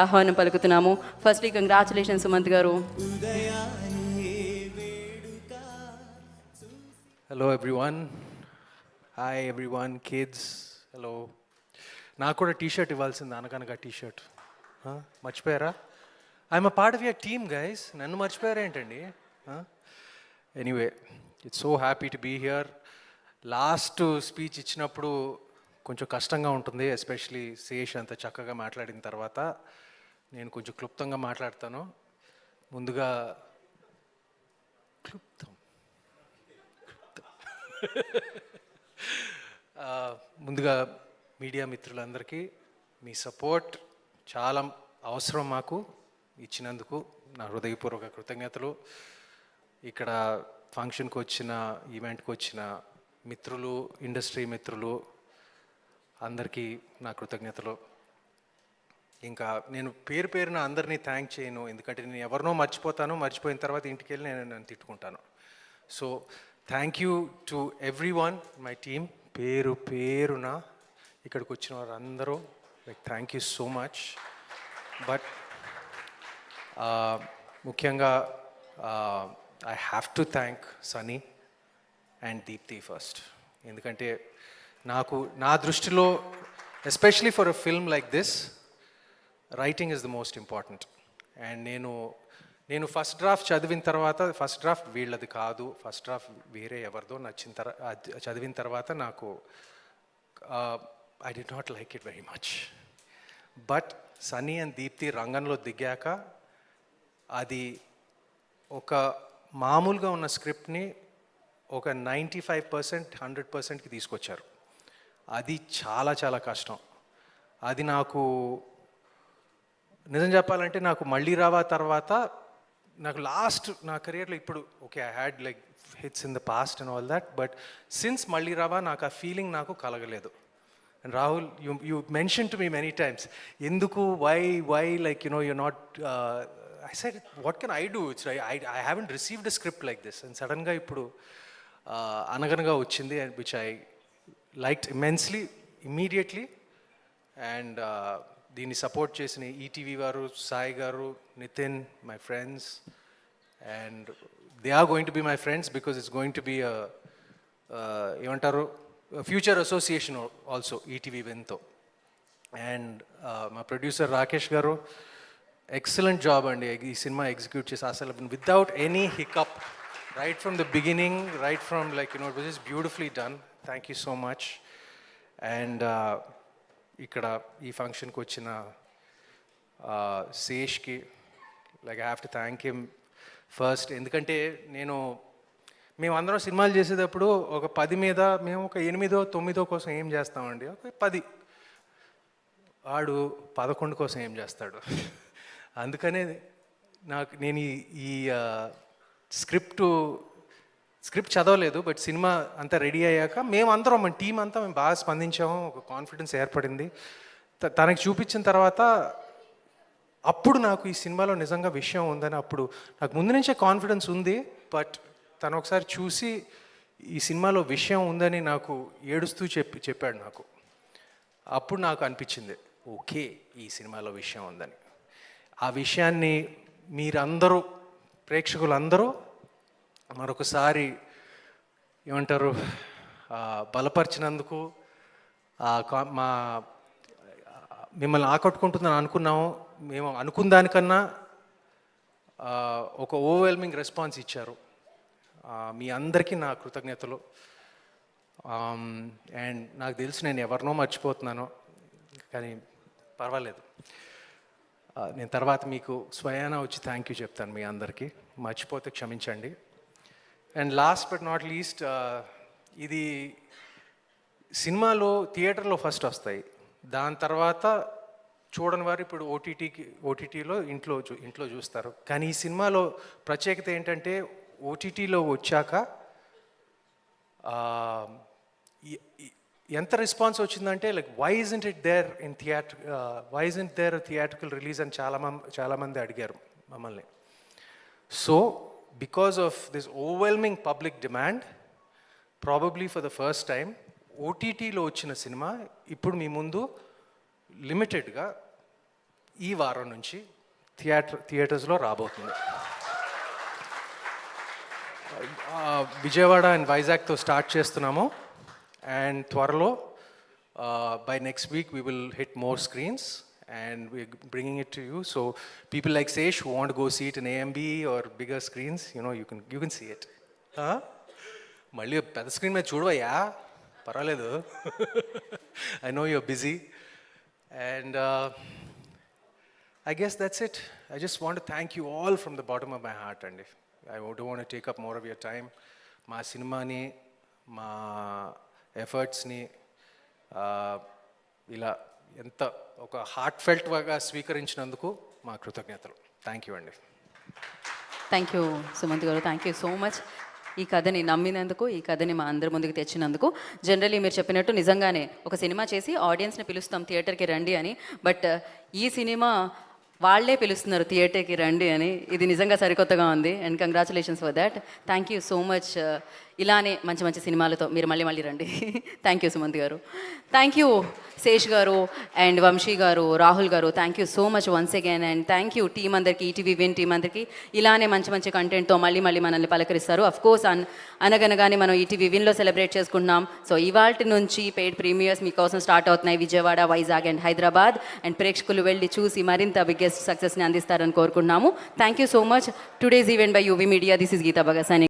ఆహ్వానం పలుకుతున్నాము. Firstly congratulation Sumanth garu. Hello everyone, hi everyone, kids hello. నాకు కూడా టీషర్ట్ ఇవ్వాల్సింది, అనగనగా టీషర్ట్ మర్చిపోయారా? I'm a part of your team guys, నన్ను మర్చిపోయారా ఏంటండి? Anyway, it's so happy to be here. Last speech ఇచ్చినప్పుడు కొంచెం కష్టంగా ఉంటుంది, ఎస్పెషలీ శేష్ అంత చక్కగా మాట్లాడిన తర్వాత. నేను కొంచెం క్లుప్తంగా మాట్లాడతాను. ముందుగా ముందుగా మీడియా మిత్రులందరికీ మీ సపోర్ట్ చాలా అవసరం, మాకు ఇచ్చినందుకు నా హృదయపూర్వక కృతజ్ఞతలు. ఇక్కడ ఫంక్షన్కి వచ్చిన, ఈవెంట్కి వచ్చిన మిత్రులు, ఇండస్ట్రీ మిత్రులు అందరికీ నా కృతజ్ఞతలు. ఇంకా నేను పేరు పేరున అందరినీ థ్యాంక్ చేయను, ఎందుకంటే నేను ఎవరినో మర్చిపోయిన తర్వాత ఇంటికి వెళ్ళి నేను తిట్టుకుంటాను. So thank you to everyone, my team, పేరు పేరున ఇక్కడికి వచ్చిన వారందరూ, like thank you so much. But ముఖ్యంగా I have to thank Sunny and Deepti first. ఎందుకంటే నా దృష్టిలో, especially for a film like this, writing is the most important. And నేను ఫస్ట్ డ్రాఫ్ట్ చదివిన తర్వాత, ఫస్ట్ డ్రాఫ్ట్ వీళ్ళది కాదు, ఫస్ట్ డ్రాఫ్ట్ వేరే ఎవరిదో చదివిన తర్వాత నాకు I did not like it very much. But Sunny and Deepthi రంగంలో దిగాక అది ఒక మామూలుగా ఉన్న స్క్రిప్ట్ని ఒక 95%, 100%కి తీసుకొచ్చారు. అది చాలా చాలా కష్టం. అది నాకు నిజం చెప్పాలంటే, నాకు మళ్ళీ రావా తర్వాత నాకు లాస్ట్ నా కెరియర్లో ఇప్పుడు okay, I had like hits in the past and all that, but since మళ్ళీ రావా నాకు ఆ ఫీలింగ్ నాకు కలగలేదు. And Rahul, you mention to me many times, ఎందుకు, why like you're not, I said, what can I do? It's like I haven't received a script like this. And సడన్గా ఇప్పుడు అనగనగా వచ్చింది, and which I liked immensely, immediately. And దీన్ని support చేసిన ETV వారు, Sai garu, Nitin, my friends, and they are going to be my friends because it's going to be ఏమంటారు, future association also ETV విన్తో. And మా producer Rakesh garu, excellent job అండి ఈ cinema execute చేసి, అసలు without any hiccup, right from the beginning, right from like it was just beautifully done. Thank you so much. And ఇక్కడ ఈ ఫంక్షన్కి వచ్చిన శేష్కి, like I have to thank him first. ఎందుకంటే మేమందరం సినిమాలు చేసేటప్పుడు ఒక 10 మీద మేము ఒక 8, 9 కోసం ఏం చేస్తామండి, ఒక 10, వాడు 11 కోసం ఏం చేస్తాడు. అందుకనే నేను ఈ స్క్రిప్ట్ చదవలేదు, బట్ సినిమా అంతా రెడీ అయ్యాక మేమందరం, మన టీం అంతా మేము బాగా స్పందించాము, ఒక కాన్ఫిడెన్స్ ఏర్పడింది. తనకి చూపించిన తర్వాత అప్పుడు నాకు ఈ సినిమాలో నిజంగా విషయం ఉందని, అప్పుడు నాకు ముందు నుంచే కాన్ఫిడెన్స్ ఉంది, బట్ తను ఒకసారి చూసి ఈ సినిమాలో విషయం ఉందని నాకు ఏడుస్తూ చెప్పాడు నాకు. అప్పుడు నాకు అనిపించింది, ఓకే, ఈ సినిమాలో విషయం ఉందని. ఆ విషయాన్ని మీరందరూ, ప్రేక్షకులందరూ మరొకసారి ఏమంటారు, బలపరిచినందుకు, మిమ్మల్ని ఆకట్టుకుంటుందని అనుకున్నాము. మేము అనుకున్న దానికన్నా ఒక ఓవర్వెల్మింగ్ రెస్పాన్స్ ఇచ్చారు. మీ అందరికీ నా కృతజ్ఞతలు. అండ్ నాకు తెలుసు నేను ఎవరినో మర్చిపోతున్నాను, కానీ పర్వాలేదు, నేను తర్వాత మీకు స్వయాన వచ్చి థ్యాంక్ యూ చెప్తాను మీ అందరికీ, మర్చిపోతే క్షమించండి. And last but not least, ఇది సినిమాలో థియేటర్లో ఫస్ట్ వస్తాయి, దాని తర్వాత చూడని వారు ఇప్పుడు ఓటీటీలో ఇంట్లో చూస్తారు. కానీ ఈ సినిమాలో ప్రత్యేకత ఏంటంటే, ఓటీటీలో వచ్చాక ఎంత రెస్పాన్స్ వచ్చిందంటే, like why isn't it there in theatrical release అని చాలామంది అడిగారు మమ్మల్ని. So because of this overwhelming public demand, probably for the first time ఓటీటీలో వచ్చిన సినిమా ఇప్పుడు మీ ముందు లిమిటెడ్గా ఈ వారం నుంచి థియేటర్స్లో రాబోతుంది. విజయవాడ అండ్ వైజాగ్తో స్టార్ట్ చేస్తున్నాము, అండ్ త్వరలో by next week we will hit more screens and we're bringing it to you. So people like Sesh who want to go see it in AMB or bigger screens, you can see it. మళ్ళీ పెద్ద screen మీద చూడవయ్యా, పర్వాలేదు. I know you're busy, and I guess that's it. I just want to thank you all from the bottom of my heart, and I don't want to take up more of your time. మా సినిమాని, మా ఎఫర్ట్స్ని ఇలా ఎంత ఒక heart ఫెల్ట్గా స్వీకరించినందుకు మా కృతజ్ఞతలు. Thank you అండి. Thank you Sumanth గారు, థ్యాంక్ యూ సో మచ్. ఈ కథని నమ్మినందుకు, ఈ కథని మా అందరి ముందుకు తెచ్చినందుకు. జనరల్లీ మీరు చెప్పినట్టు నిజంగానే ఒక సినిమా చేసి ఆడియన్స్ని పిలుస్తాం థియేటర్కి రండి అని, బట్ ఈ సినిమా వాళ్ళే పిలుస్తున్నారు థియేటర్కి రండి అని. ఇది నిజంగా సరికొత్తగా ఉంది, and congratulations for that. Thank you so much. ఇలానే మంచి మంచి సినిమాలతో మీరు మళ్ళీ రండి. థ్యాంక్ యూ సుమంత్ గారు. థ్యాంక్ యూ శేష్ గారు అండ్ వంశీ గారు, రాహుల్ గారు. Thank you so much once again, and thank you team అందరికీ, ఈటీవీ విన్ టీం అందరికీ. ఇలానే మంచి మంచి కంటెంట్తో మళ్ళీ మనల్ని పలకరిస్తారు. అఫ్ కోర్స్ అనగనగానే మనం ఈటీవీ విన్లో సెలబ్రేట్ చేసుకుంటున్నాం. సో ఇవాల్టి నుంచి పెయిడ్ ప్రీమియర్స్ మీకోసం స్టార్ట్ అవుతున్నాయి విజయవాడ, వైజాగ్ అండ్ హైదరాబాద్, అండ్ ప్రేక్షకులు వెళ్ళి చూసి మరింత బిగ్గెస్ట్ సక్సెస్ని అందిస్తారని కోరుకుంటున్నాము. Thank you so much. Today's event by UV media. This is Geetha Bhagat signing.